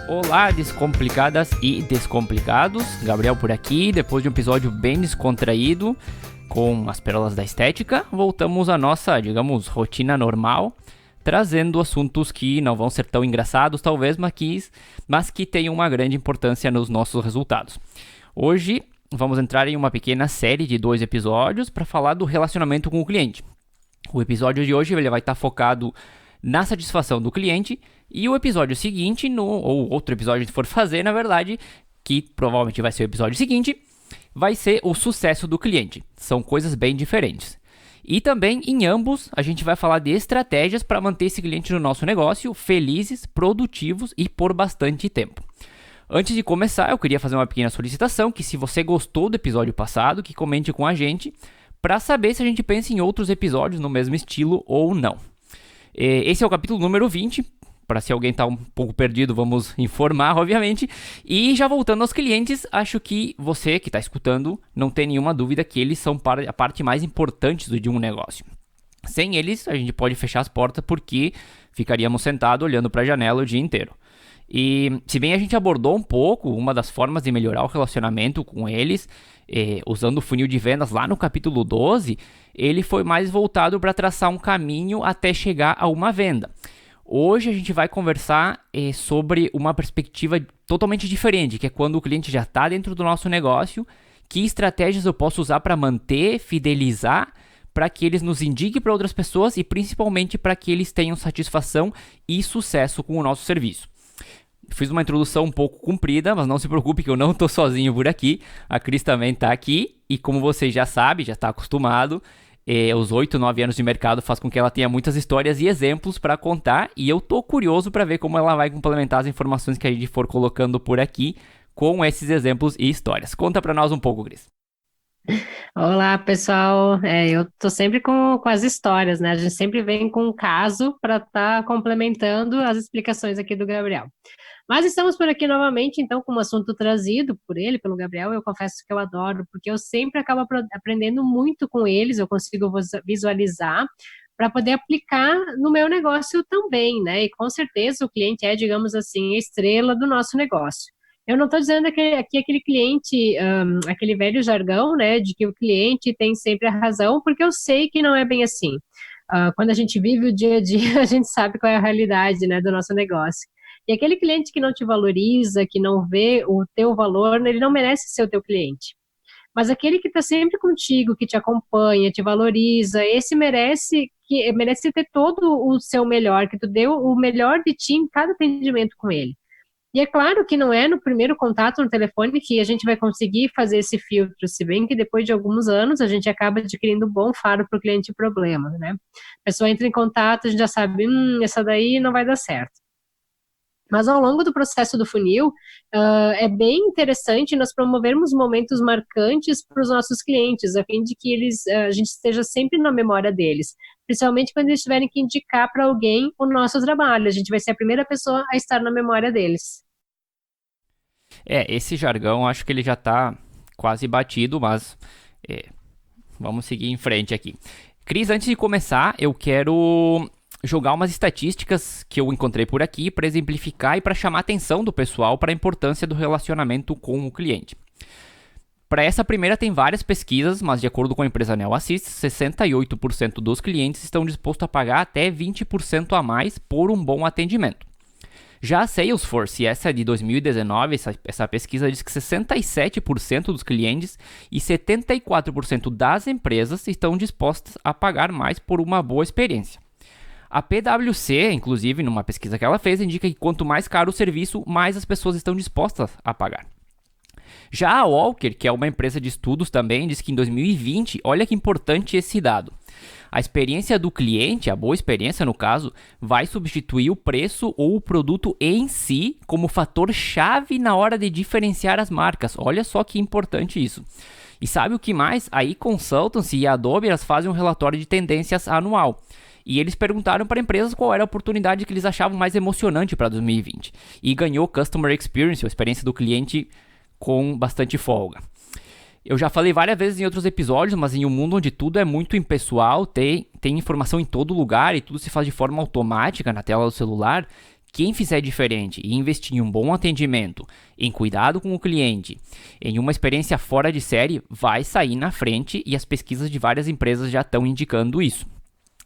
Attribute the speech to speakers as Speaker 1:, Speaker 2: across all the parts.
Speaker 1: Olá, descomplicadas e descomplicados, Gabriel por aqui, depois de um episódio bem descontraído, com as pérolas da estética, voltamos à nossa, digamos, rotina normal, trazendo assuntos que não vão ser tão engraçados talvez, mas que tenham uma grande importância nos nossos resultados. Hoje vamos entrar em uma pequena série de 2 episódios para falar do relacionamento com o cliente. O episódio de hoje ele vai estar focado na satisfação do cliente, e o episódio seguinte, ou outro episódio que for fazer, na verdade, que provavelmente vai ser o episódio seguinte, vai ser o sucesso do cliente. São coisas bem diferentes. E também, em ambos, a gente vai falar de estratégias para manter esse cliente no nosso negócio felizes, produtivos e por bastante tempo. Antes de começar, eu queria fazer uma pequena solicitação, que se você gostou do episódio passado, que comente com a gente, para saber se a gente pensa em outros episódios no mesmo estilo ou não. Esse é o capítulo número 20, para se alguém está um pouco perdido, vamos informar, obviamente. E já voltando aos clientes, acho que você que está escutando não tem nenhuma dúvida que eles são a parte mais importante de um negócio. Sem eles, a gente pode fechar as portas porque ficaríamos sentados olhando para a janela o dia inteiro. E se bem a gente abordou um pouco uma das formas de melhorar o relacionamento com eles, usando o funil de vendas lá no capítulo 12, ele foi mais voltado para traçar um caminho até chegar a uma venda. Hoje a gente vai conversar sobre uma perspectiva totalmente diferente, que é quando o cliente já está dentro do nosso negócio, que estratégias eu posso usar para manter, fidelizar, para que eles nos indiquem para outras pessoas e principalmente para que eles tenham satisfação e sucesso com o nosso serviço. Fiz uma introdução um pouco comprida, mas não se preocupe que eu não estou sozinho por aqui. A Cris também está aqui e como você já sabe, já está acostumado, os 8, 9 anos de mercado faz com que ela tenha muitas histórias e exemplos para contar e eu estou curioso para ver como ela vai complementar as informações que a gente for colocando por aqui com esses exemplos e histórias. Conta para nós um pouco, Cris.
Speaker 2: Olá, pessoal. Eu tô sempre com as histórias, né? A gente sempre vem com um caso para estar complementando as explicações aqui do Gabriel. Mas estamos por aqui novamente, então, com um assunto trazido por ele, pelo Gabriel. Eu confesso que eu adoro, porque eu sempre acabo aprendendo muito com eles, eu consigo visualizar para poder aplicar no meu negócio também, né? E com certeza o cliente é, digamos assim, a estrela do nosso negócio. Eu não estou dizendo que aqui aquele cliente, aquele velho jargão, né, de que o cliente tem sempre a razão, porque eu sei que não é bem assim. Quando a gente vive o dia a dia, a gente sabe qual é a realidade, né, do nosso negócio. E aquele cliente que não te valoriza, que não vê o teu valor, ele não merece ser o teu cliente. Mas aquele que está sempre contigo, que te acompanha, te valoriza, esse merece ter todo o seu melhor, que tu deu o melhor de ti em cada atendimento com ele. E é claro que não é no primeiro contato no telefone que a gente vai conseguir fazer esse filtro, se bem que depois de alguns anos a gente acaba adquirindo um bom faro para o cliente problema, né? A pessoa entra em contato, a gente já sabe, essa daí não vai dar certo. Mas ao longo do processo do funil, é bem interessante nós promovermos momentos marcantes para os nossos clientes, a fim de que a gente esteja sempre na memória deles, principalmente quando eles tiverem que indicar para alguém o nosso trabalho. A gente vai ser a primeira pessoa a estar na memória deles.
Speaker 1: Esse jargão acho que ele já está quase batido, mas vamos seguir em frente aqui. Cris, antes de começar, eu quero jogar umas estatísticas que eu encontrei por aqui para exemplificar e para chamar a atenção do pessoal para a importância do relacionamento com o cliente. Para essa primeira tem várias pesquisas, mas de acordo com a empresa Neo Assist, 68% dos clientes estão dispostos a pagar até 20% a mais por um bom atendimento. Já a Salesforce, essa é de 2019, essa pesquisa diz que 67% dos clientes e 74% das empresas estão dispostas a pagar mais por uma boa experiência. A PwC, inclusive, numa pesquisa que ela fez, indica que quanto mais caro o serviço, mais as pessoas estão dispostas a pagar. Já a Walker, que é uma empresa de estudos também, diz que em 2020, olha que importante esse dado. A experiência do cliente, a boa experiência no caso, vai substituir o preço ou o produto em si como fator chave na hora de diferenciar as marcas. Olha só que importante isso. E sabe o que mais? A eConsultancy e a Adobe elas fazem um relatório de tendências anual. E eles perguntaram para empresas qual era a oportunidade que eles achavam mais emocionante para 2020. E ganhou Customer Experience, a experiência do cliente com bastante folga. Eu já falei várias vezes em outros episódios, mas em um mundo onde tudo é muito impessoal, tem informação em todo lugar e tudo se faz de forma automática na tela do celular, quem fizer diferente e investir em um bom atendimento, em cuidado com o cliente, em uma experiência fora de série, vai sair na frente e as pesquisas de várias empresas já estão indicando isso.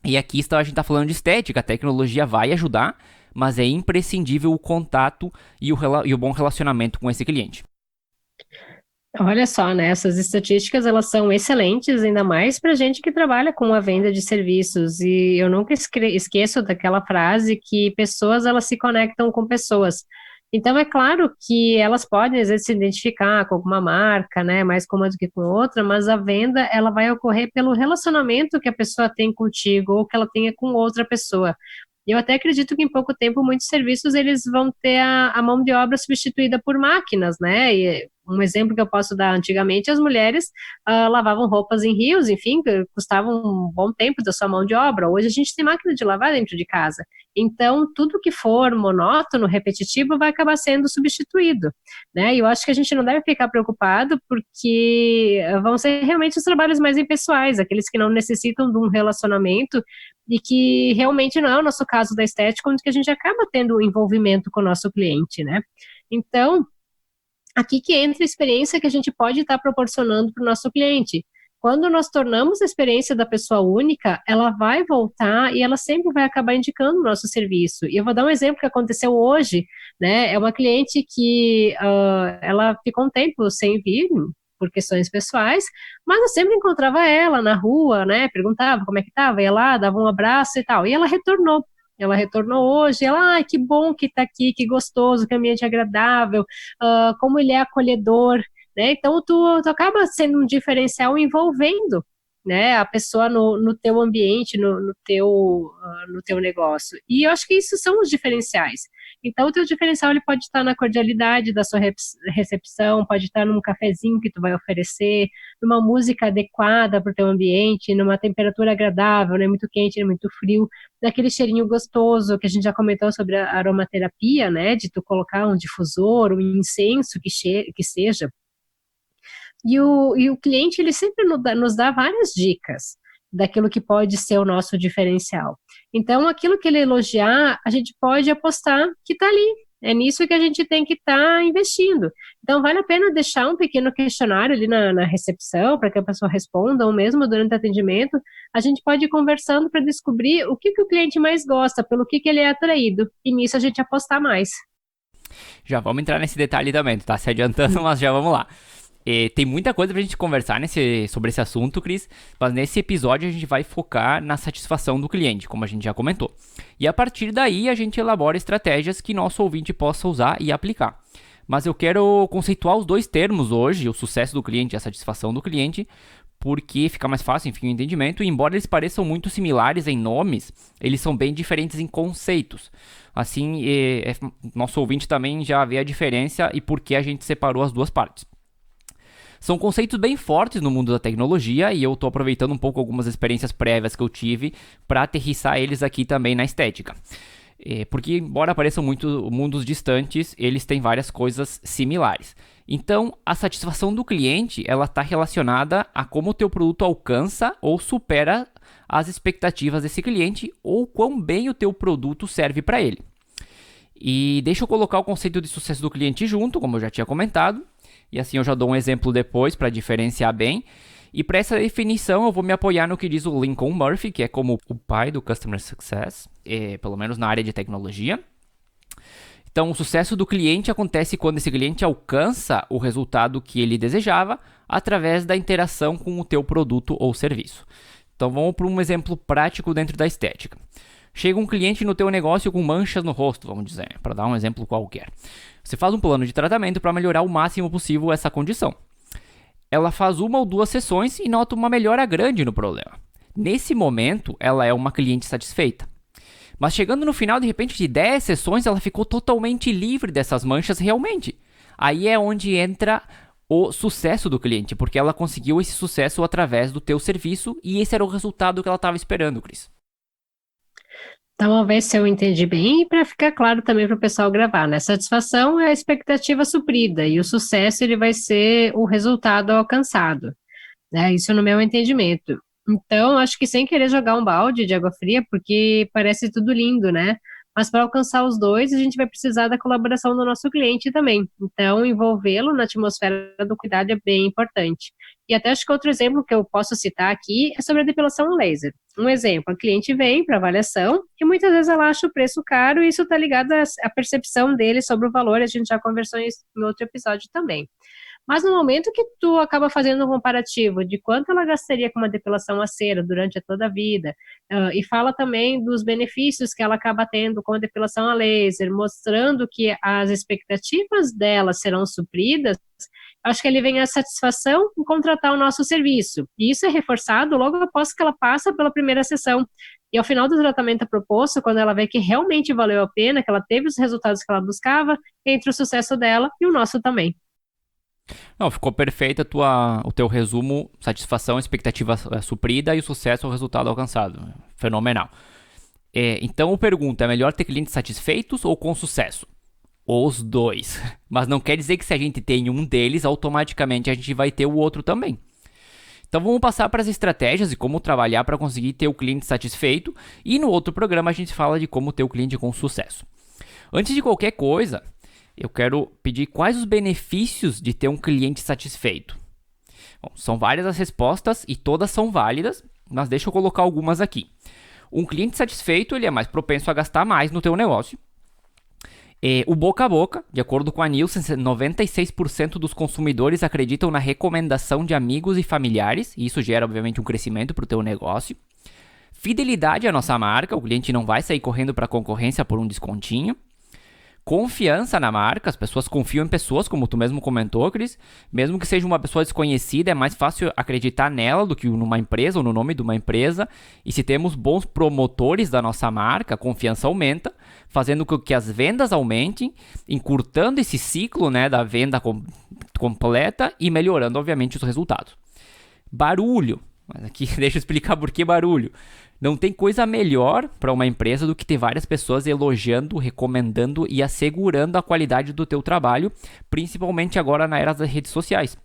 Speaker 1: E aqui a gente está falando de estética, a tecnologia vai ajudar, mas é imprescindível o contato e o bom relacionamento com esse cliente.
Speaker 2: Olha só, né? Essas estatísticas elas são excelentes, ainda mais para gente que trabalha com a venda de serviços. E eu nunca esqueço daquela frase que pessoas elas se conectam com pessoas. Então é claro que elas podem às vezes se identificar com alguma marca, né? Mais com uma do que com outra, mas a venda ela vai ocorrer pelo relacionamento que a pessoa tem contigo ou que ela tenha com outra pessoa. E eu até acredito que em pouco tempo muitos serviços eles vão ter a mão de obra substituída por máquinas, né? E um exemplo que eu posso dar, antigamente as mulheres lavavam roupas em rios, enfim, que custavam um bom tempo da sua mão de obra. Hoje a gente tem máquina de lavar dentro de casa. Então, tudo que for monótono, repetitivo, vai acabar sendo substituído, né? E eu acho que a gente não deve ficar preocupado porque vão ser realmente os trabalhos mais impessoais, aqueles que não necessitam de um relacionamento e que realmente não é o nosso caso da estética, onde que a gente acaba tendo um envolvimento com o nosso cliente, né? Então, aqui que entra a experiência que a gente pode estar proporcionando para o nosso cliente. Quando nós tornamos a experiência da pessoa única, ela vai voltar e ela sempre vai acabar indicando o nosso serviço. E eu vou dar um exemplo que aconteceu hoje, né? É uma cliente que ela ficou um tempo sem vir, por questões pessoais, mas eu sempre encontrava ela na rua, né? Perguntava como é que estava, ia lá, dava um abraço e tal. E ela retornou. Ela retornou hoje, ela, ai, que bom que está aqui, que gostoso, que ambiente agradável, como ele é acolhedor, né? Então, tu acaba sendo um diferencial envolvendo, né, a pessoa no teu ambiente, no teu negócio. E eu acho que isso são os diferenciais. Então, o teu diferencial ele pode estar na cordialidade da sua recepção, pode estar num cafezinho que tu vai oferecer, numa música adequada para o teu ambiente, numa temperatura agradável, não é muito quente, nem muito frio, daquele cheirinho gostoso que a gente já comentou sobre a aromaterapia, né, de tu colocar um difusor, um incenso que seja. E o cliente, ele sempre nos dá várias dicas daquilo que pode ser o nosso diferencial. Então, aquilo que ele elogiar, a gente pode apostar que está ali. É nisso que a gente tem que estar investindo. Então, vale a pena deixar um pequeno questionário ali na recepção, para que a pessoa responda, ou mesmo durante o atendimento, a gente pode ir conversando para descobrir o que o cliente mais gosta, pelo que ele é atraído, e nisso a gente apostar mais.
Speaker 1: Já vamos entrar nesse detalhe também, tá se adiantando, mas já vamos lá. Tem muita coisa pra gente conversar sobre esse assunto, Cris, mas nesse episódio a gente vai focar na satisfação do cliente, como a gente já comentou. E a partir daí a gente elabora estratégias que nosso ouvinte possa usar e aplicar. Mas eu quero conceituar os dois termos hoje, o sucesso do cliente e a satisfação do cliente, porque fica mais fácil, enfim, o entendimento. E embora eles pareçam muito similares em nomes, eles são bem diferentes em conceitos. Assim, nosso ouvinte também já vê a diferença e por que a gente separou as duas partes. São conceitos bem fortes no mundo da tecnologia e eu estou aproveitando um pouco algumas experiências prévias que eu tive para aterrissar eles aqui também na estética. Porque, embora pareçam muito mundos distantes, eles têm várias coisas similares. Então, a satisfação do cliente ela está relacionada a como o teu produto alcança ou supera as expectativas desse cliente ou quão bem o teu produto serve para ele. E deixa eu colocar o conceito de sucesso do cliente junto, como eu já tinha comentado. E assim eu já dou um exemplo depois para diferenciar bem. E para essa definição eu vou me apoiar no que diz o Lincoln Murphy, que é como o pai do Customer Success, pelo menos na área de tecnologia. Então o sucesso do cliente acontece quando esse cliente alcança o resultado que ele desejava através da interação com o teu produto ou serviço. Então vamos para um exemplo prático dentro da estética. Chega um cliente no teu negócio com manchas no rosto, vamos dizer, para dar um exemplo qualquer. Você faz um plano de tratamento para melhorar o máximo possível essa condição. Ela faz uma ou duas sessões e nota uma melhora grande no problema. Nesse momento, ela é uma cliente satisfeita. Mas chegando no final, de repente, de 10 sessões, ela ficou totalmente livre dessas manchas realmente. Aí é onde entra o sucesso do cliente, porque ela conseguiu esse sucesso através do teu serviço e esse era o resultado que ela estava esperando, Cris.
Speaker 2: Então, vamos ver se eu entendi bem e para ficar claro também para o pessoal gravar, né? Satisfação é a expectativa suprida e o sucesso ele vai ser o resultado alcançado, né? Isso no meu entendimento. Então, acho que sem querer jogar um balde de água fria, porque parece tudo lindo, né? Mas para alcançar os dois, a gente vai precisar da colaboração do nosso cliente também. Então, envolvê-lo na atmosfera do cuidado é bem importante. E até acho que outro exemplo que eu posso citar aqui é sobre a depilação a laser. Um exemplo, a cliente vem para avaliação e muitas vezes ela acha o preço caro e isso está ligado à percepção dele sobre o valor, a gente já conversou isso em outro episódio também. Mas no momento que tu acaba fazendo um comparativo de quanto ela gastaria com uma depilação a cera durante toda a vida, e fala também dos benefícios que ela acaba tendo com a depilação a laser, mostrando que as expectativas dela serão supridas, acho que ele vem a satisfação em contratar o nosso serviço. E isso é reforçado logo após que ela passa pela primeira sessão. E ao final do tratamento proposto, quando ela vê que realmente valeu a pena, que ela teve os resultados que ela buscava, entre o sucesso dela e o nosso também.
Speaker 1: Não, ficou perfeito o teu resumo, satisfação, expectativa suprida e o sucesso, o resultado alcançado. Fenomenal. Então eu pergunto, é melhor ter clientes satisfeitos ou com sucesso? Os dois. Mas não quer dizer que se a gente tem um deles, automaticamente a gente vai ter o outro também. Então vamos passar para as estratégias e como trabalhar para conseguir ter o cliente satisfeito. E no outro programa a gente fala de como ter o cliente com sucesso. Antes de qualquer coisa, eu quero pedir quais os benefícios de ter um cliente satisfeito. Bom, são várias as respostas e todas são válidas, mas deixa eu colocar algumas aqui. Um cliente satisfeito ele é mais propenso a gastar mais no teu negócio. O boca a boca, de acordo com a Nielsen, 96% dos consumidores acreditam na recomendação de amigos e familiares, e isso gera, obviamente, um crescimento para o teu negócio. Fidelidade à nossa marca, o cliente não vai sair correndo para a concorrência por um descontinho. Confiança na marca, as pessoas confiam em pessoas, como tu mesmo comentou, Cris. Mesmo que seja uma pessoa desconhecida, é mais fácil acreditar nela do que numa empresa ou no nome de uma empresa. E se temos bons promotores da nossa marca, a confiança aumenta, fazendo com que as vendas aumentem, encurtando esse ciclo, né, da venda completa e melhorando, obviamente, os resultados. Barulho. Mas aqui deixa eu explicar por que barulho. Não tem coisa melhor para uma empresa do que ter várias pessoas elogiando, recomendando e assegurando a qualidade do teu trabalho, principalmente agora na era das redes sociais.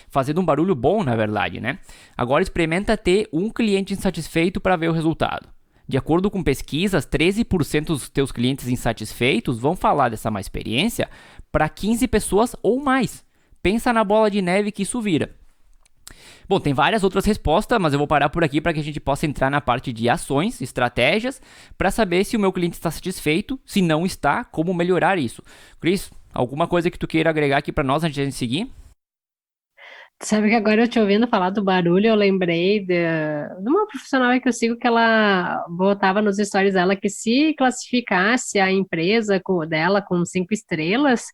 Speaker 1: Fazendo um barulho bom, na verdade, né? Agora experimenta ter um cliente insatisfeito para ver o resultado. De acordo com pesquisas, 13% dos teus clientes insatisfeitos vão falar dessa má experiência para 15 pessoas ou mais. Pensa na bola de neve que isso vira. Bom, tem várias outras respostas, mas eu vou parar por aqui para que a gente possa entrar na parte de ações, estratégias, para saber se o meu cliente está satisfeito, se não está, como melhorar isso. Cris, alguma coisa que tu queira agregar aqui para nós antes de a gente seguir?
Speaker 2: Sabe que agora eu te ouvindo falar do barulho, eu lembrei de uma profissional que eu sigo que ela botava nos stories dela que se classificasse a empresa dela com 5 estrelas,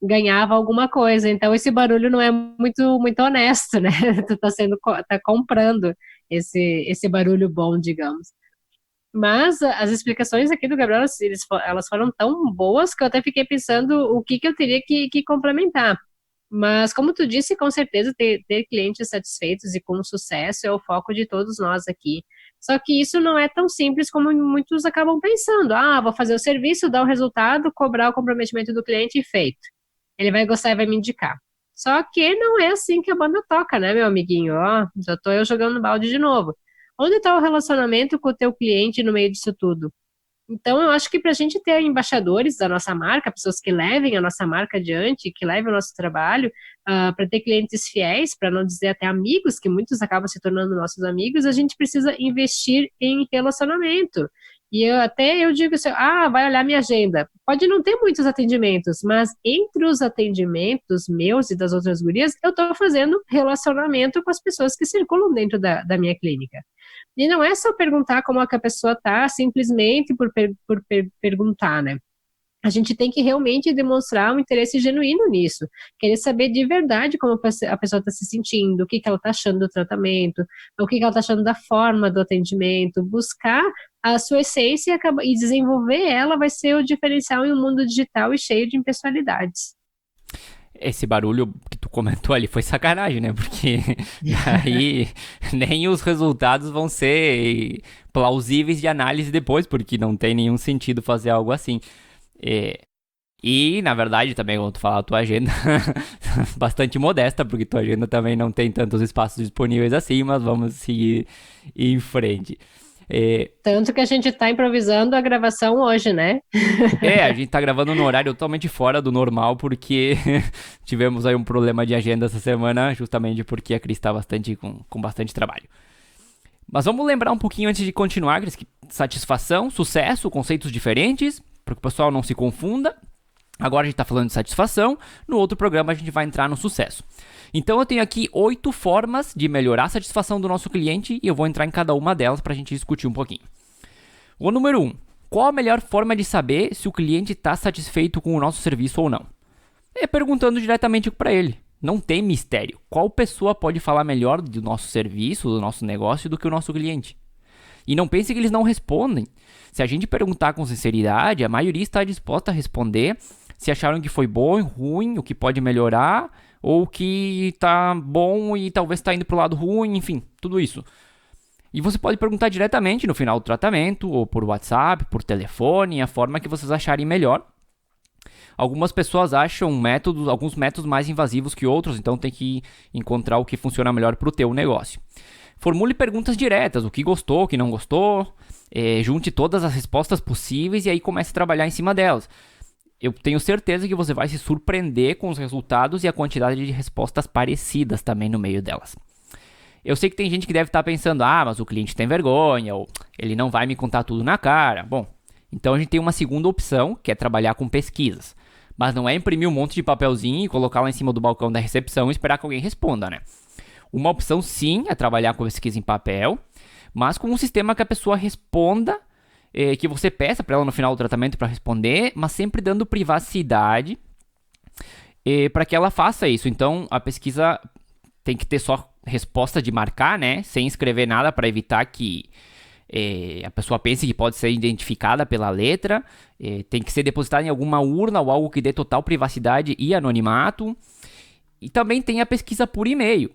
Speaker 2: ganhava alguma coisa. Então esse barulho não é muito honesto, né? Tu tá comprando esse barulho bom, digamos. Mas as explicações aqui do Gabriel, elas foram tão boas que eu até fiquei pensando o que eu teria que complementar. Mas, como tu disse, com certeza ter clientes satisfeitos e com sucesso é o foco de todos nós aqui. Só que isso não é tão simples como muitos acabam pensando. Ah, vou fazer o serviço, dar o resultado, cobrar o comprometimento do cliente e feito. Ele vai gostar e vai me indicar. Só que não é assim que a banda toca, né, meu amiguinho? Ó, já tô eu jogando balde de novo. Onde está o relacionamento com o teu cliente no meio disso tudo? Então, eu acho que para a gente ter embaixadores da nossa marca, pessoas que levem a nossa marca adiante, que levem o nosso trabalho, para ter clientes fiéis, para não dizer até amigos, que muitos acabam se tornando nossos amigos, a gente precisa investir em relacionamento. E eu digo assim, vai olhar minha agenda. Pode não ter muitos atendimentos, mas entre os atendimentos meus e das outras gurias, eu estou fazendo relacionamento com as pessoas que circulam dentro da minha clínica. E não é só perguntar como é que a pessoa está, simplesmente por perguntar, né? A gente tem que realmente demonstrar um interesse genuíno nisso, querer saber de verdade como a pessoa está se sentindo, o que ela está achando do tratamento, o que ela está achando da forma do atendimento, buscar a sua essência e desenvolver ela vai ser o diferencial em um mundo digital e cheio de impessoalidades.
Speaker 1: Esse barulho que tu comentou ali foi sacanagem, né? Porque aí nem os resultados vão ser plausíveis de análise depois, porque não tem nenhum sentido fazer algo assim. E, na verdade, também, quando tu falar a tua agenda, bastante modesta, porque tua agenda também não tem tantos espaços disponíveis assim, mas vamos seguir em frente.
Speaker 2: Tanto que a gente está improvisando a gravação hoje, né?
Speaker 1: A gente tá gravando no horário totalmente fora do normal, porque tivemos aí um problema de agenda essa semana, justamente porque a Cris tá com bastante trabalho. Mas vamos lembrar um pouquinho antes de continuar, Cris, que satisfação, sucesso, conceitos diferentes, para que o pessoal não se confunda. Agora a gente está falando de satisfação, no outro programa a gente vai entrar no sucesso. Então eu tenho aqui 8 formas de melhorar a satisfação do nosso cliente e eu vou entrar em cada uma delas para a gente discutir um pouquinho. O número 1. Qual a melhor forma de saber se o cliente está satisfeito com o nosso serviço ou não? É perguntando diretamente para ele. Não tem mistério. Qual pessoa pode falar melhor do nosso serviço, do nosso negócio, do que o nosso cliente? E não pense que eles não respondem. Se a gente perguntar com sinceridade, a maioria está disposta a responder se acharam que foi bom, ruim, o que pode melhorar, ou que está bom e talvez está indo para o lado ruim, enfim, tudo isso. E você pode perguntar diretamente no final do tratamento, ou por WhatsApp, por telefone, a forma que vocês acharem melhor. Algumas pessoas acham alguns métodos mais invasivos que outros, então tem que encontrar o que funciona melhor para o teu negócio. Formule perguntas diretas, o que gostou, o que não gostou, junte todas as respostas possíveis e aí comece a trabalhar em cima delas. Eu tenho certeza que você vai se surpreender com os resultados e a quantidade de respostas parecidas também no meio delas. Eu sei que tem gente que deve estar pensando, mas o cliente tem vergonha, ou ele não vai me contar tudo na cara. Bom, então a gente tem uma segunda opção, que é trabalhar com pesquisas. Mas não é imprimir um monte de papelzinho e colocar lá em cima do balcão da recepção e esperar que alguém responda, né? Uma opção sim é trabalhar com pesquisa em papel, mas com um sistema que a pessoa responda, que você peça para ela no final do tratamento para responder, mas sempre dando privacidade para que ela faça isso. Então a pesquisa tem que ter só resposta de marcar, né? Sem escrever nada para evitar que a pessoa pense que pode ser identificada pela letra. Tem que ser depositada em alguma urna ou algo que dê total privacidade e anonimato. E também tem a pesquisa por e-mail.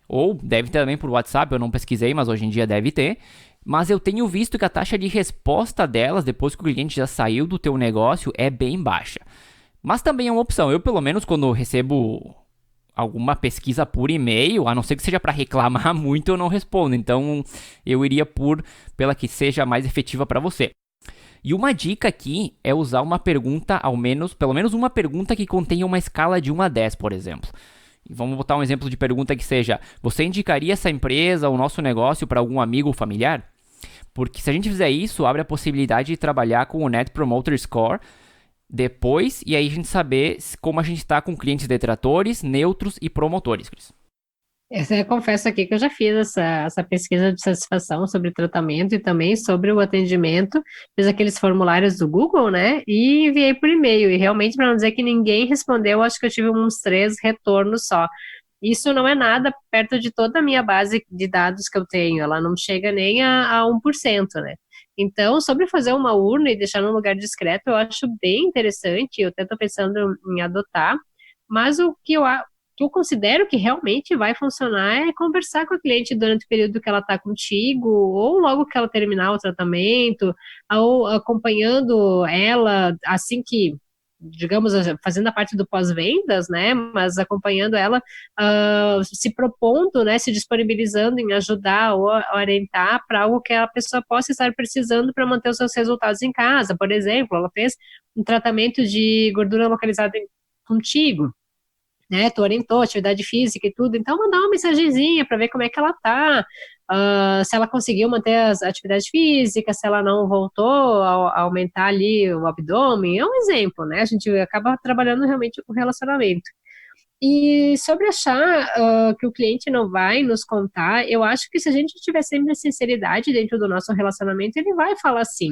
Speaker 1: Ou deve ter também por WhatsApp, eu não pesquisei, mas hoje em dia deve ter. Mas eu tenho visto que a taxa de resposta delas, depois que o cliente já saiu do teu negócio, é bem baixa. Mas também é uma opção. Eu, pelo menos, quando recebo alguma pesquisa por e-mail, a não ser que seja para reclamar muito, eu não respondo. Então, eu iria pela que seja mais efetiva para você. E uma dica aqui é usar uma pergunta, pelo menos uma pergunta que contenha uma escala de 1 a 10, por exemplo. Vamos botar um exemplo de pergunta que seja: você indicaria essa empresa, o nosso negócio, para algum amigo ou familiar? Porque se a gente fizer isso, abre a possibilidade de trabalhar com o Net Promoter Score depois, e aí a gente saber como a gente está com clientes detratores, neutros e promotores, Cris.
Speaker 2: Eu confesso aqui que eu já fiz essa pesquisa de satisfação sobre tratamento e também sobre o atendimento. Fiz aqueles formulários do Google, né? E enviei por e-mail. E realmente, para não dizer que ninguém respondeu, acho que eu tive uns 3 retornos só. Isso não é nada perto de toda a minha base de dados que eu tenho. Ela não chega nem a 1%, né? Então, sobre fazer uma urna e deixar num lugar discreto, eu acho bem interessante. Eu até estou pensando em adotar. Mas o que eu considero que realmente vai funcionar é conversar com a cliente durante o período que ela está contigo, ou logo que ela terminar o tratamento, ou acompanhando ela assim que, digamos, fazendo a parte do pós-vendas, né, mas acompanhando ela, se propondo, né, se disponibilizando em ajudar ou orientar para algo que a pessoa possa estar precisando para manter os seus resultados em casa. Por exemplo, ela fez um tratamento de gordura localizada contigo, né, tu orientou atividade física e tudo, então mandar uma mensagenzinha para ver como é que ela tá, se ela conseguiu manter as atividades físicas, se ela não voltou a aumentar ali o abdômen, é um exemplo, né, a gente acaba trabalhando realmente com relacionamento. E sobre achar que o cliente não vai nos contar, eu acho que se a gente tiver sempre sinceridade dentro do nosso relacionamento, ele vai falar sim.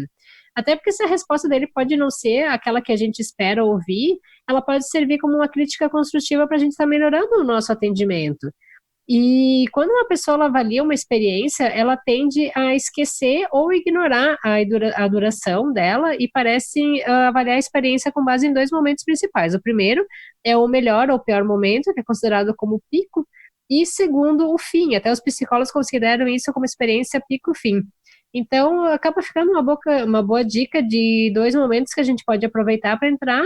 Speaker 2: Até porque se a resposta dele pode não ser aquela que a gente espera ouvir, ela pode servir como uma crítica construtiva para a gente estar melhorando o nosso atendimento. E quando uma pessoa ela avalia uma experiência, ela tende a esquecer ou ignorar a duração dela e parece avaliar a experiência com base em 2 momentos principais. O primeiro é o melhor ou pior momento, que é considerado como pico, e segundo, o fim. Até os psicólogos consideram isso como experiência pico-fim. Então, acaba ficando uma boa dica de 2 momentos que a gente pode aproveitar para entrar,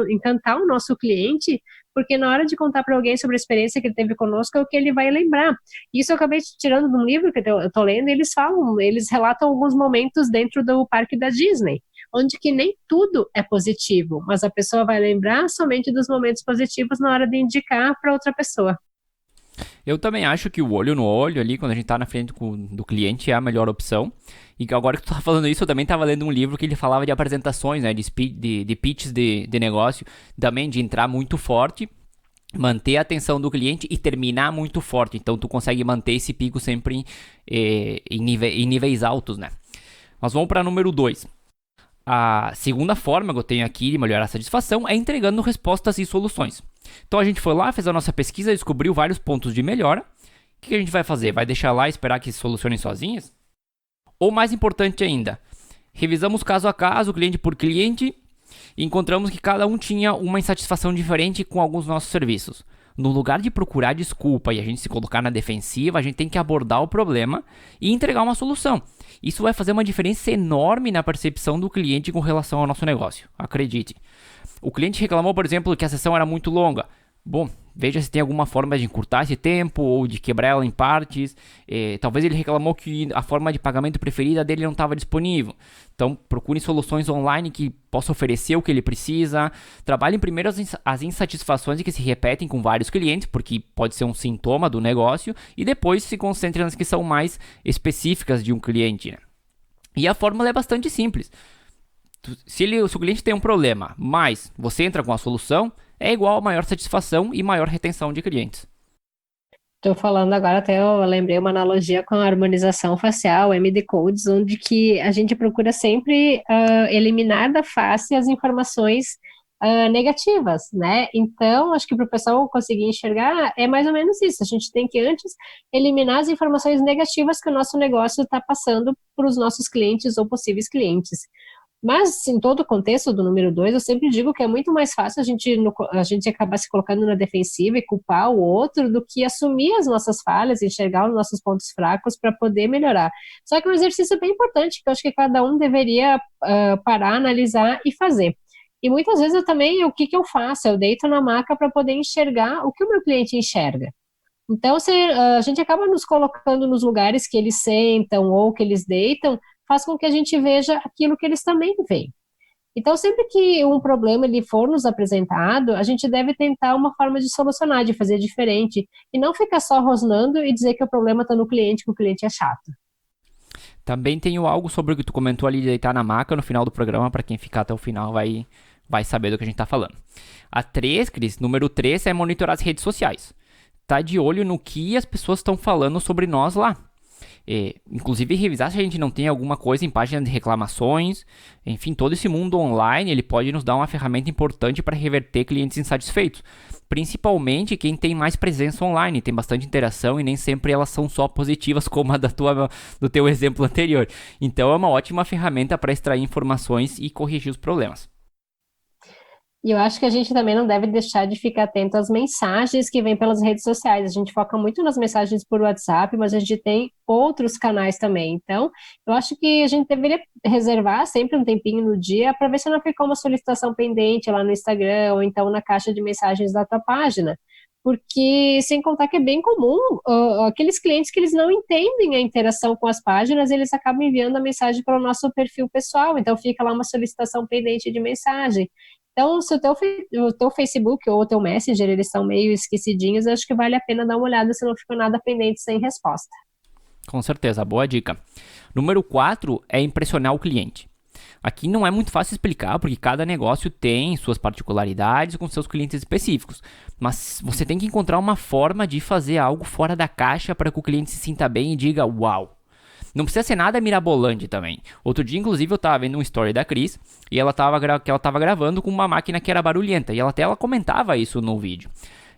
Speaker 2: encantar o nosso cliente, porque na hora de contar para alguém sobre a experiência que ele teve conosco, é o que ele vai lembrar. Isso eu acabei tirando de um livro que eu tô lendo, e eles relatam alguns momentos dentro do parque da Disney, onde que nem tudo é positivo, mas a pessoa vai lembrar somente dos momentos positivos na hora de indicar para outra pessoa.
Speaker 1: Eu também acho que o olho no olho ali, quando a gente tá na frente do cliente, é a melhor opção. E que agora que tu tá falando isso, eu também tava lendo um livro que ele falava de apresentações, né, de pitches de negócio, também de entrar muito forte, manter a atenção do cliente e terminar muito forte. Então tu consegue manter esse pico sempre em níveis altos, né? Nós vamos para número 2. A segunda forma que eu tenho aqui de melhorar a satisfação é entregando respostas e soluções. Então a gente foi lá, fez a nossa pesquisa, descobriu vários pontos de melhora. O que a gente vai fazer? Vai deixar lá e esperar que se solucionem sozinhas? Ou mais importante ainda, revisamos caso a caso, cliente por cliente, e encontramos que cada um tinha uma insatisfação diferente com alguns dos nossos serviços. No lugar de procurar desculpa e a gente se colocar na defensiva, a gente tem que abordar o problema e entregar uma solução. Isso vai fazer uma diferença enorme na percepção do cliente com relação ao nosso negócio. Acredite. O cliente reclamou, por exemplo, que a sessão era muito longa. Bom, veja se tem alguma forma de encurtar esse tempo ou de quebrar ela em partes. Talvez ele reclamou que a forma de pagamento preferida dele não estava disponível. Então, procure soluções online que possam oferecer o que ele precisa. Trabalhem primeiro as insatisfações que se repetem com vários clientes, porque pode ser um sintoma do negócio, e depois se concentre nas que são mais específicas de um cliente, né? E a fórmula é bastante simples. Se o cliente tem um problema, mas você entra com a solução, é igual a maior satisfação e maior retenção de clientes.
Speaker 2: Estou falando agora, até eu lembrei uma analogia com a harmonização facial, MD Codes, onde que a gente procura sempre eliminar da face as informações negativas, né? Então, acho que para o pessoal conseguir enxergar, é mais ou menos isso. A gente tem que antes eliminar as informações negativas que o nosso negócio está passando para os nossos clientes ou possíveis clientes. Mas, em todo o contexto do número 2, eu sempre digo que é muito mais fácil a gente acabar se colocando na defensiva e culpar o outro do que assumir as nossas falhas, enxergar os nossos pontos fracos para poder melhorar. Só que é um exercício bem importante, que eu acho que cada um deveria parar, analisar e fazer. E muitas vezes o que eu faço? Eu deito na maca para poder enxergar o que o meu cliente enxerga. Então, a gente acaba nos colocando nos lugares que eles sentam ou que eles deitam, faz com que a gente veja aquilo que eles também veem. Então, sempre que um problema ele for nos apresentado, a gente deve tentar uma forma de solucionar, de fazer diferente, e não ficar só rosnando e dizer que o problema está no cliente, que o cliente é chato.
Speaker 1: Também tenho algo sobre o que tu comentou ali de deitar na maca no final do programa, para quem ficar até o final vai saber do que a gente está falando. A 3, Cris, número 3 é monitorar as redes sociais. Tá de olho no que as pessoas estão falando sobre nós lá. Inclusive revisar se a gente não tem alguma coisa em página de reclamações. Enfim, todo esse mundo online ele pode nos dar uma ferramenta importante para reverter clientes insatisfeitos, principalmente quem tem mais presença online, tem bastante interação e nem sempre elas são só positivas como a do teu exemplo anterior. Então é uma ótima ferramenta para extrair informações e corrigir os problemas.
Speaker 2: E eu acho que a gente também não deve deixar de ficar atento às mensagens que vêm pelas redes sociais. A gente foca muito nas mensagens por WhatsApp, mas a gente tem outros canais também. Então, eu acho que a gente deveria reservar sempre um tempinho no dia para ver se não ficou uma solicitação pendente lá no Instagram ou então na caixa de mensagens da tua página. Porque, sem contar que é bem comum, aqueles clientes que eles não entendem a interação com as páginas, eles acabam enviando a mensagem para o nosso perfil pessoal. Então, fica lá uma solicitação pendente de mensagem. Então, se o teu Facebook ou o teu Messenger, eles são meio esquecidinhos, acho que vale a pena dar uma olhada se não ficou nada pendente sem resposta.
Speaker 1: Com certeza, boa dica. Número 4 é impressionar o cliente. Aqui não é muito fácil explicar, porque cada negócio tem suas particularidades com seus clientes específicos. Mas você tem que encontrar uma forma de fazer algo fora da caixa para que o cliente se sinta bem e diga uau. Não precisa ser nada mirabolante também. Outro dia, inclusive, eu tava vendo um story da Cris e ela tava gravando com uma máquina que era barulhenta. E ela comentava isso no vídeo.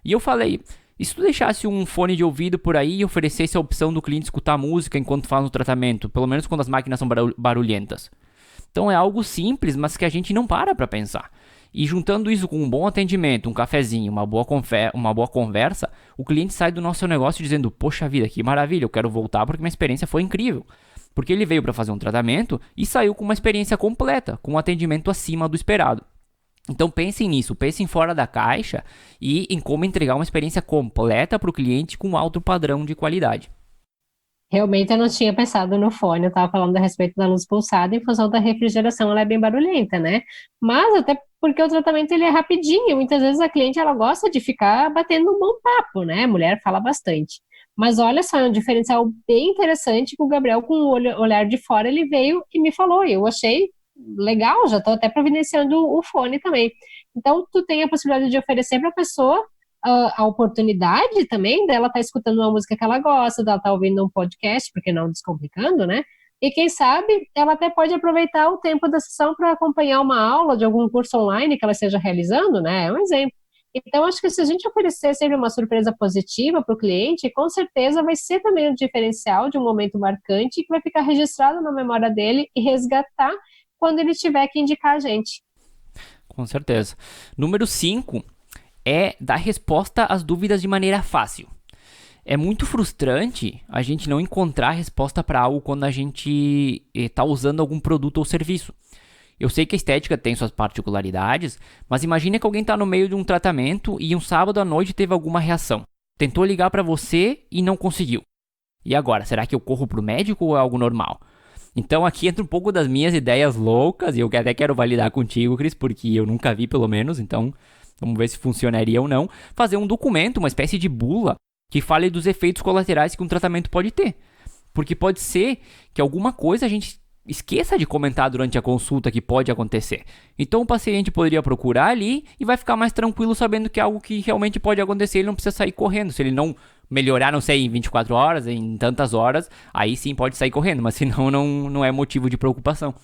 Speaker 1: E eu falei, e se tu deixasse um fone de ouvido por aí e oferecesse a opção do cliente escutar música enquanto faz o tratamento? Pelo menos quando as máquinas são barulhentas. Então é algo simples, mas que a gente não para pensar. E juntando isso com um bom atendimento, um cafezinho, uma boa conversa, o cliente sai do nosso negócio dizendo, poxa vida, que maravilha, eu quero voltar porque minha experiência foi incrível. Porque ele veio para fazer um tratamento e saiu com uma experiência completa, com um atendimento acima do esperado. Então pensem nisso, pensem fora da caixa e em como entregar uma experiência completa para o cliente com alto padrão de qualidade.
Speaker 2: Realmente eu não tinha pensado no fone, eu estava falando a respeito da luz pulsada em função da refrigeração, ela é bem barulhenta, né? Mas até porque o tratamento ele é rapidinho, muitas vezes a cliente ela gosta de ficar batendo um bom papo, né? A mulher fala bastante. Mas olha só, é um diferencial bem interessante que o Gabriel, com o olhar de fora, ele veio e me falou, e eu achei legal, já estou até providenciando o fone também. Então, tu tem a possibilidade de oferecer para a pessoa a oportunidade também dela estar escutando uma música que ela gosta, dela estar ouvindo um podcast, porque não descomplicando, né? E quem sabe ela até pode aproveitar o tempo da sessão para acompanhar uma aula de algum curso online que ela esteja realizando, né? É um exemplo. Então, acho que se a gente oferecer sempre uma surpresa positiva para o cliente, com certeza vai ser também um diferencial de um momento marcante que vai ficar registrado na memória dele e resgatar quando ele tiver que indicar a gente.
Speaker 1: Com certeza. Número 5 é dar resposta às dúvidas de maneira fácil. É muito frustrante a gente não encontrar resposta para algo quando a gente está usando algum produto ou serviço. Eu sei que a estética tem suas particularidades, mas imagine que alguém está no meio de um tratamento e um sábado à noite teve alguma reação. Tentou ligar para você e não conseguiu. E agora, será que eu corro para o médico ou é algo normal? Então aqui entra um pouco das minhas ideias loucas, e eu até quero validar contigo, Cris, porque eu nunca vi pelo menos, então vamos ver se funcionaria ou não. Fazer um documento, uma espécie de bula, que fale dos efeitos colaterais que um tratamento pode ter. Porque pode ser que alguma coisa a gente esqueça de comentar durante a consulta que pode acontecer. Então o paciente poderia procurar ali e vai ficar mais tranquilo sabendo que é algo que realmente pode acontecer, ele não precisa sair correndo. Se ele não melhorar, não sei, em 24 horas, em tantas horas, aí sim pode sair correndo, mas senão não é motivo de preocupação.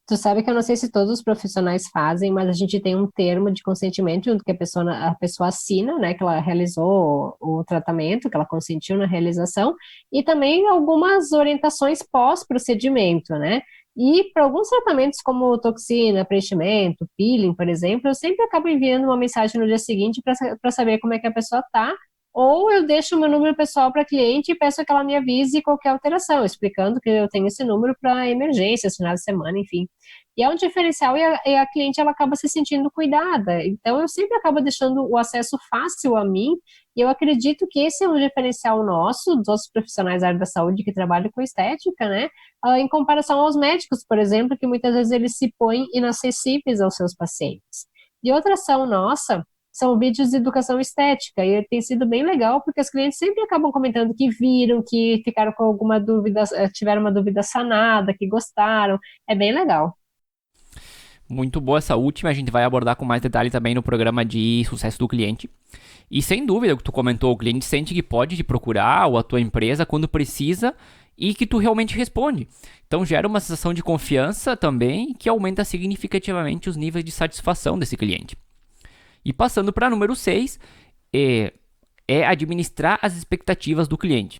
Speaker 2: Tu sabe que eu não sei se todos os profissionais fazem, mas a gente tem um termo de consentimento junto que a pessoa assina, né, que ela realizou o tratamento, que ela consentiu na realização, e também algumas orientações pós-procedimento, né? E para alguns tratamentos como toxina, preenchimento, peeling, por exemplo, eu sempre acabo enviando uma mensagem no dia seguinte para saber como é que a pessoa tá, ou eu deixo o meu número pessoal para cliente e peço que ela me avise qualquer alteração, explicando que eu tenho esse número para emergências, final de semana, enfim. E é um diferencial e a cliente ela acaba se sentindo cuidada. Então eu sempre acabo deixando o acesso fácil a mim, e eu acredito que esse é um diferencial nosso, dos outros profissionais da área da saúde que trabalham com estética, né? Em comparação aos médicos, por exemplo, que muitas vezes eles se põem inacessíveis aos seus pacientes. E outra ação nossa são vídeos de educação estética, e tem sido bem legal, porque as clientes sempre acabam comentando que viram, que ficaram com alguma dúvida, tiveram uma dúvida sanada, que gostaram, é bem legal.
Speaker 1: Muito boa essa última, a gente vai abordar com mais detalhe também no programa de sucesso do cliente. E sem dúvida, o que tu comentou, o cliente sente que pode te procurar ou a tua empresa quando precisa e que tu realmente responde. Então gera uma sensação de confiança também que aumenta significativamente os níveis de satisfação desse cliente. E passando para número 6, é administrar as expectativas do cliente.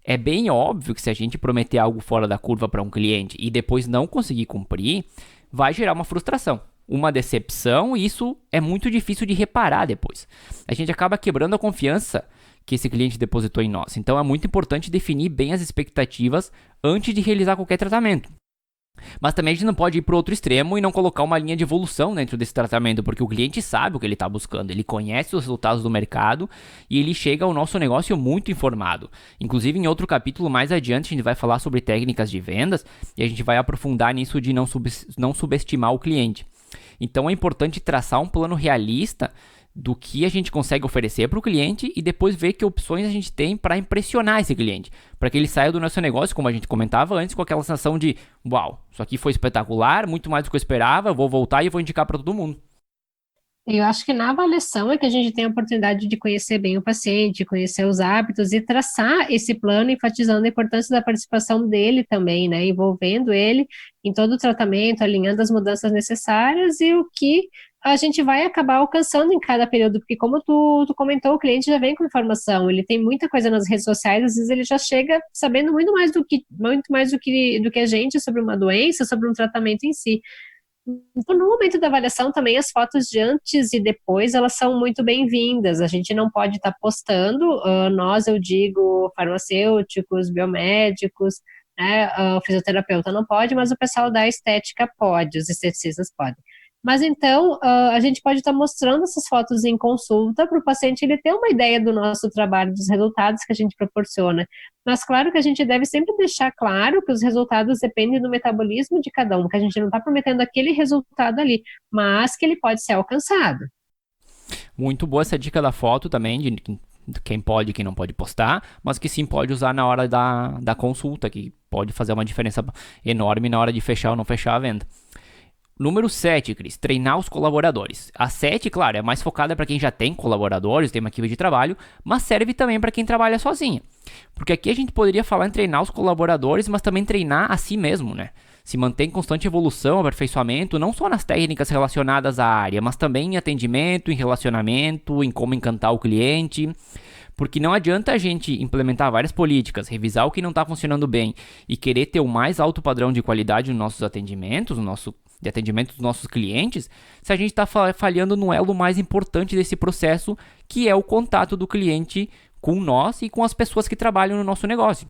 Speaker 1: É bem óbvio que se a gente prometer algo fora da curva para um cliente e depois não conseguir cumprir, vai gerar uma frustração, uma decepção, e isso é muito difícil de reparar depois. A gente acaba quebrando a confiança que esse cliente depositou em nós. Então é muito importante definir bem as expectativas antes de realizar qualquer tratamento. Mas também a gente não pode ir para o outro extremo e não colocar uma linha de evolução dentro desse tratamento, porque o cliente sabe o que ele está buscando, ele conhece os resultados do mercado e ele chega ao nosso negócio muito informado. Inclusive, em outro capítulo mais adiante, a gente vai falar sobre técnicas de vendas e a gente vai aprofundar nisso de não subestimar o cliente. Então é importante traçar um plano realista do que a gente consegue oferecer para o cliente e depois ver que opções a gente tem para impressionar esse cliente, para que ele saia do nosso negócio, como a gente comentava antes, com aquela sensação de uau, isso aqui foi espetacular, muito mais do que eu esperava, eu vou voltar e vou indicar para todo mundo.
Speaker 2: Eu acho que na avaliação é que a gente tem a oportunidade de conhecer bem o paciente, conhecer os hábitos e traçar esse plano, enfatizando a importância da participação dele também, né? Envolvendo ele em todo o tratamento, alinhando as mudanças necessárias e o que a gente vai acabar alcançando em cada período, porque como tu comentou, o cliente já vem com informação, ele tem muita coisa nas redes sociais, às vezes ele já chega sabendo muito mais do que a gente sobre uma doença, sobre um tratamento em si. Então, no momento da avaliação também as fotos de antes e depois elas são muito bem-vindas. A gente não pode estar postando, nós eu digo farmacêuticos, biomédicos, né, o fisioterapeuta não pode, mas o pessoal da estética pode, os esteticistas podem. Mas então, a gente pode estar mostrando essas fotos em consulta para o paciente ele ter uma ideia do nosso trabalho, dos resultados que a gente proporciona. Mas claro que a gente deve sempre deixar claro que os resultados dependem do metabolismo de cada um, que a gente não está prometendo aquele resultado ali, mas que ele pode ser alcançado.
Speaker 1: Muito boa essa dica da foto também, de quem pode e quem não pode postar, mas que sim pode usar na hora da consulta, que pode fazer uma diferença enorme na hora de fechar ou não fechar a venda. Número 7, Cris, treinar os colaboradores. A 7, claro, é mais focada para quem já tem colaboradores, tem uma equipe de trabalho, mas serve também para quem trabalha sozinho. Porque aqui a gente poderia falar em treinar os colaboradores, mas também treinar a si mesmo, né? Se manter em constante evolução, aperfeiçoamento, não só nas técnicas relacionadas à área, mas também em atendimento, em relacionamento, em como encantar o cliente. Porque não adianta a gente implementar várias políticas, revisar o que não está funcionando bem e querer ter o mais alto padrão de qualidade nos nossos atendimentos, de atendimento dos nossos clientes, se a gente está falhando no elo mais importante desse processo, que é o contato do cliente com nós e com as pessoas que trabalham no nosso negócio.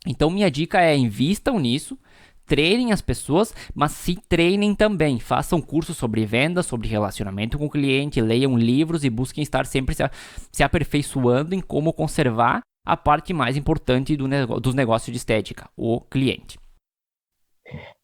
Speaker 1: Então, minha dica é invistam nisso, treinem as pessoas, mas se treinem também. Façam cursos sobre vendas, sobre relacionamento com o cliente, leiam livros e busquem estar sempre se aperfeiçoando em como conservar a parte mais importante dos negócios de estética, o cliente.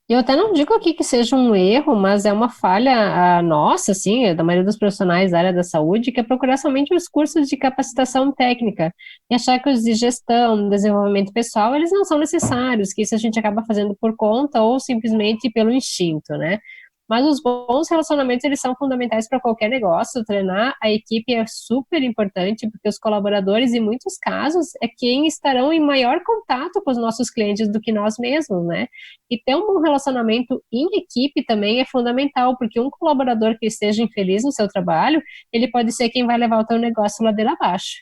Speaker 2: Eu até não digo aqui que seja um erro, mas é uma falha nossa, assim, da maioria dos profissionais da área da saúde, que é procurar somente os cursos de capacitação técnica e achar que os de gestão, desenvolvimento pessoal, eles não são necessários, que isso a gente acaba fazendo por conta ou simplesmente pelo instinto, né? Mas os bons relacionamentos, eles são fundamentais para qualquer negócio. Treinar a equipe é super importante, porque os colaboradores, em muitos casos, é quem estarão em maior contato com os nossos clientes do que nós mesmos, né? E ter um bom relacionamento em equipe também é fundamental, porque um colaborador que esteja infeliz no seu trabalho, ele pode ser quem vai levar o teu negócio ladeira abaixo.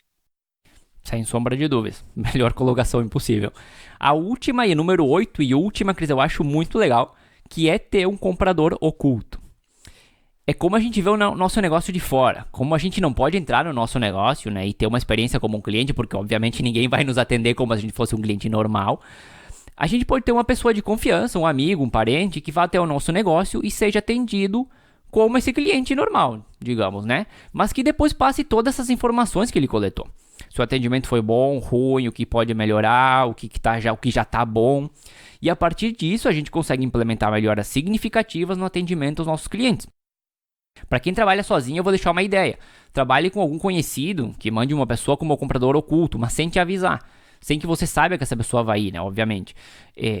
Speaker 1: Sem sombra de dúvidas. Melhor colocação impossível. A última e número 8 e última, Cris, eu acho muito legal, que é ter um comprador oculto. É como a gente vê o nosso negócio de fora. Como a gente não pode entrar no nosso negócio, né, e ter uma experiência como um cliente, porque obviamente ninguém vai nos atender como se a gente fosse um cliente normal. A gente pode ter uma pessoa de confiança, um amigo, um parente, que vá até o nosso negócio e seja atendido como esse cliente normal, digamos, né? Mas que depois passe todas essas informações que ele coletou. Se o atendimento foi bom, ruim, o que pode melhorar, o que já está bom. E a partir disso a gente consegue implementar melhoras significativas no atendimento aos nossos clientes. Para quem trabalha sozinho, eu vou deixar uma ideia. Trabalhe com algum conhecido que mande uma pessoa como comprador oculto, mas sem te avisar. Sem que você saiba que essa pessoa vai ir, né? Obviamente.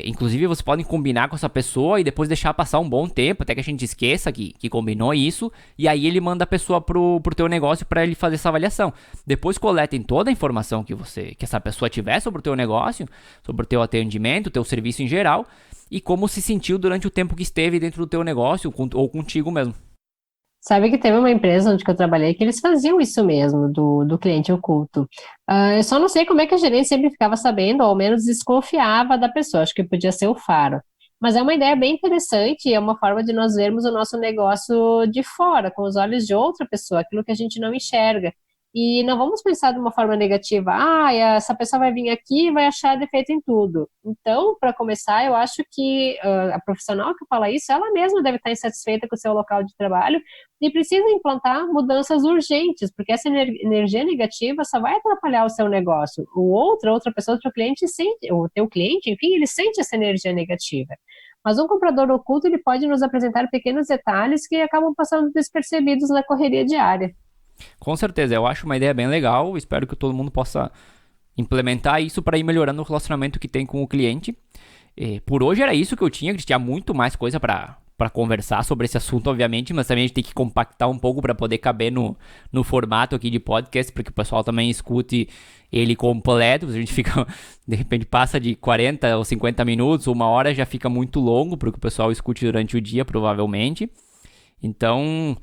Speaker 1: Inclusive, vocês podem combinar com essa pessoa e depois deixar passar um bom tempo, até que a gente esqueça que combinou isso. E aí ele manda a pessoa pro teu negócio para ele fazer essa avaliação. Depois coletem toda a informação que essa pessoa tiver sobre o teu negócio, sobre o teu atendimento, o teu serviço em geral, e como se sentiu durante o tempo que esteve dentro do teu negócio ou contigo mesmo.
Speaker 2: Sabe que teve uma empresa onde que eu trabalhei que eles faziam isso mesmo, do cliente oculto. Eu só não sei como é que a gerente sempre ficava sabendo, ou ao menos desconfiava da pessoa, acho que podia ser o faro. Mas é uma ideia bem interessante e é uma forma de nós vermos o nosso negócio de fora, com os olhos de outra pessoa, aquilo que a gente não enxerga. E não vamos pensar de uma forma negativa, essa pessoa vai vir aqui e vai achar defeito em tudo. Então, para começar, eu acho que a profissional que fala isso, ela mesma deve estar insatisfeita com o seu local de trabalho e precisa implantar mudanças urgentes, porque essa energia negativa só vai atrapalhar o seu negócio. Outra pessoa, outro cliente sente, o teu cliente, enfim, ele sente essa energia negativa. Mas um comprador oculto, ele pode nos apresentar pequenos detalhes que acabam passando despercebidos na correria diária.
Speaker 1: Com certeza, eu acho uma ideia bem legal. Espero que todo mundo possa implementar isso para ir melhorando o relacionamento que tem com o cliente. Por hoje era isso que eu tinha. Tinha muito mais coisa para conversar sobre esse assunto, obviamente, mas também a gente tem que compactar um pouco para poder caber no formato aqui de podcast, para que o pessoal também escute ele completo. A gente fica, de repente, passa de 40 ou 50 minutos, uma hora, já fica muito longo para que o pessoal escute durante o dia, provavelmente. Então,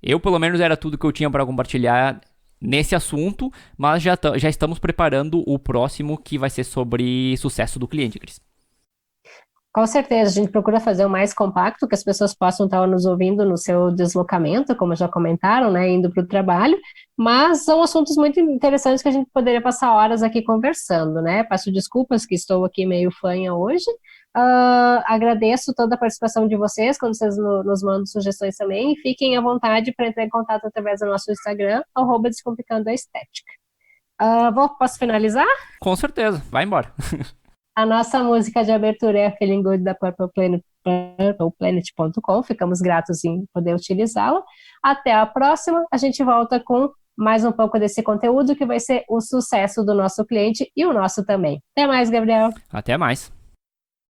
Speaker 1: eu, pelo menos, era tudo que eu tinha para compartilhar nesse assunto, mas já estamos preparando o próximo, que vai ser sobre sucesso do cliente, Cris.
Speaker 2: Com certeza, a gente procura fazer o mais compacto, que as pessoas possam estar nos ouvindo no seu deslocamento, como já comentaram, né, indo para o trabalho, mas são assuntos muito interessantes que a gente poderia passar horas aqui conversando, né? Peço desculpas que estou aqui meio fanha hoje, Agradeço toda a participação de vocês, quando vocês nos mandam sugestões também. E fiquem à vontade para entrar em contato através do nosso Instagram, @Descomplicando a Estética. Posso finalizar?
Speaker 1: Com certeza, vai embora.
Speaker 2: A nossa música de abertura é a Feeling Good da Purple Planet, purpleplanet.com. Ficamos gratos em poder utilizá-la. Até a próxima. A gente volta com mais um pouco desse conteúdo que vai ser o sucesso do nosso cliente e o nosso também. Até mais, Gabriel.
Speaker 1: Até mais.